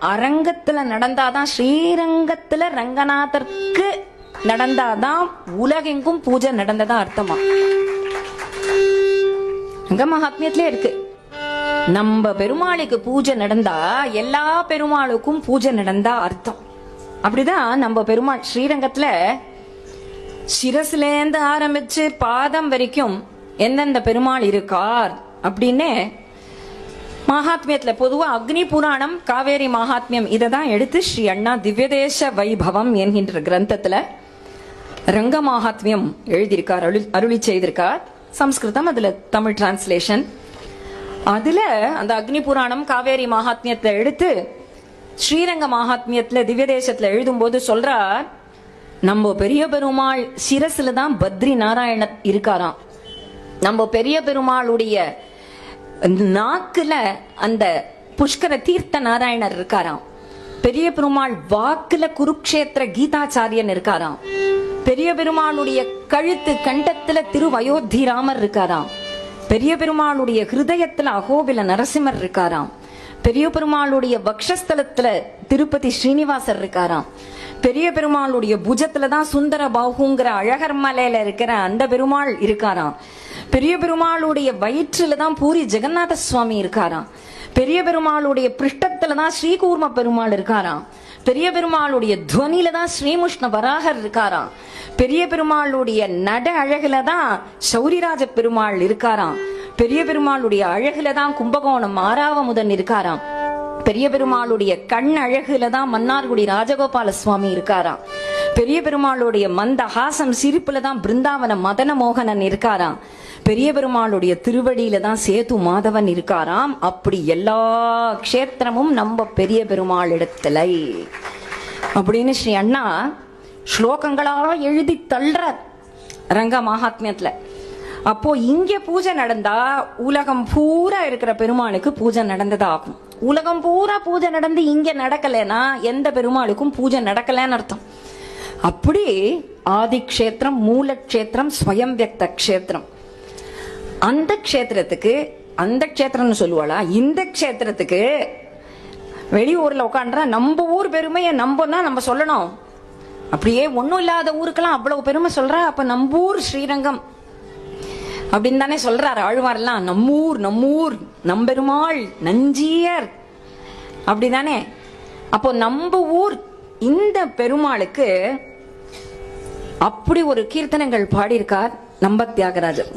அரங்கத்துல நடந்தாதான், ஸ்ரீரங்கத்துல ரங்கநாதருக்கு நடந்தாதான் உலகெங்கும் பூஜை நடந்ததா அர்த்தமா. ரங்க மகாத்மியத்திலே இருக்கு, நம்ம பெருமாளுக்கு பூஜை நடந்தா எல்லா பெருமாளுக்கும் பூஜை நடந்தா அர்த்தம். அப்படிதான் நம்ம பெருமாள் ஸ்ரீரங்கத்துல சிரசுலேந்து ஆரம்பிச்சு பாதம் வரைக்கும் எந்தெந்த பெருமாள் இருக்கார் அப்படின்னு மகாத்மியத்துல பொதுவா அக்னி புராணம், காவேரி மகாத்மியம் இததான் எடுத்து ஸ்ரீ அண்ணா திவ்யதேச வைபவம் என்கின்ற கிரந்தத்துல ரங்க மகாத்மியம் எழுதியிருக்கார், அருளி செய்திருக்கார். சம்ஸ்கிருதம், அதுல தமிழ் டிரான்ஸ்லேஷன். அதுல அந்த அக்னி புராணம் காவேரி மகாத்மியத்தை எடுத்து ஸ்ரீரங்க மகாத்மியத்துல திவ்யதேசத்துல எழுதும் போது சொல்றார், நம்ம பெரிய பெருமாள் சிரசுல தான் பத்ரி நாராயணர் இருக்காராம். நம்ம பெரிய பெருமாளுடைய நாக்குல அந்த புஷ்கர தீர்த்த நாராயணர் இருக்காராம். பெரிய பெருமாள் வாக்குல குருக்ஷேத்திர கீதாச்சாரியன் இருக்காராம். பெரிய பெருமாளுடைய கழுத்து கண்டத்துல திருவயோத்திராமர் இருக்காராம். பெரிய பெருமாளுடைய ஹிருதயத்துல அகோபில நரசிம்மர் இருக்காராம். பெரிய பெருமாளுடைய வக்ஷஸ்தலத்துல திருப்பதி ஸ்ரீனிவாசர் இருக்காராம். பெரிய பெருமாளுடைய புஜத்துலதான் சுந்தர பாகுங்கிற அழகர் மலையில இருக்கிற அந்த பெருமாள் இருக்காராம். பெரிய பெருமாளுடைய வயிற்றுலதான் பூரி ஜெகநாத சுவாமி இருக்காராம். பெரிய பெருமாளுடைய பிருஷ்டத்துலதான் ஸ்ரீகூர்ம பெருமாள் இருக்காராம். பெரிய பெருமாளுடைய துவனில தான் ஸ்ரீமுஷ்ண வராகர் இருக்காராம். பெரிய பெருமாளுடைய நட அழகுல தான் சௌரிராஜ பெருமாள் இருக்காராம். பெரிய பெருமாளுடைய அழகுல தான் கும்பகோணம் ஆறாவமுதன் இருக்காராம். பெரிய பெருமாளுடைய கண் அழகுல தான் மன்னார்குடி ராஜகோபால சுவாமி இருக்காராம். பெரிய பெருமாளுடைய மந்த ஹாசம் சிரிப்புல தான் பிருந்தாவன மதன மோகனன் இருக்காராம். பெரிய பெருமாளுடைய திருவடியில தான் சேது மாதவன் இருக்காராம். அப்படி எல்லா க்ஷேத்திரமும் நம்ம பெரிய பெருமாள் இடத்துல அப்படின்னு ஸ்ரீ அண்ணா ஸ்லோகங்களா எழுதி தள்ளுறார் ரங்க மகாத்மியத்துல. அப்போ இங்க பூஜை நடந்தா உலகம் பூரா இருக்கிற பெருமாளுக்கு பூஜை நடந்ததாகும். உலகம் பூரா பூஜை நடந்து இங்க நடக்கலைன்னா எந்த பெருமாளுக்கும் பூஜை நடக்கலன்னு அர்த்தம். அப்படி ஆதி க்ஷேத்திரம், மூல க்ஷேத்திரம், ஸ்வயம் வியக்த க்ஷேத்திரம். அந்த க்ஷேத்திரத்துக்கு, அந்த க்ஷேத்திரம்னு சொல்லுவாளா, இந்த க்ஷேத்திரத்துக்கு வெளியூர்ல உட்காந்துறா நம்ம ஊர் பெருமையை நம்பனா நம்ம சொல்லணும். அப்படியே ஒன்னும் இல்லாத ஊருக்கெல்லாம் அவ்வளவு பெருமை சொல்றா. அப்ப நம்பூர் ஸ்ரீரங்கம் அப்படின்னு தானே சொல்றாரு ஆழ்வார்லாம். நம்மூர், நம்மூர், நம்பெருமாள், நஞ்சியர் அப்படிதானே. அப்போ நம்ம ஊர் இந்த பெருமாளுக்கு அப்படி ஒரு கீர்த்தனங்கள் பாடியிருக்கார் நம்ம தியாகராஜர்.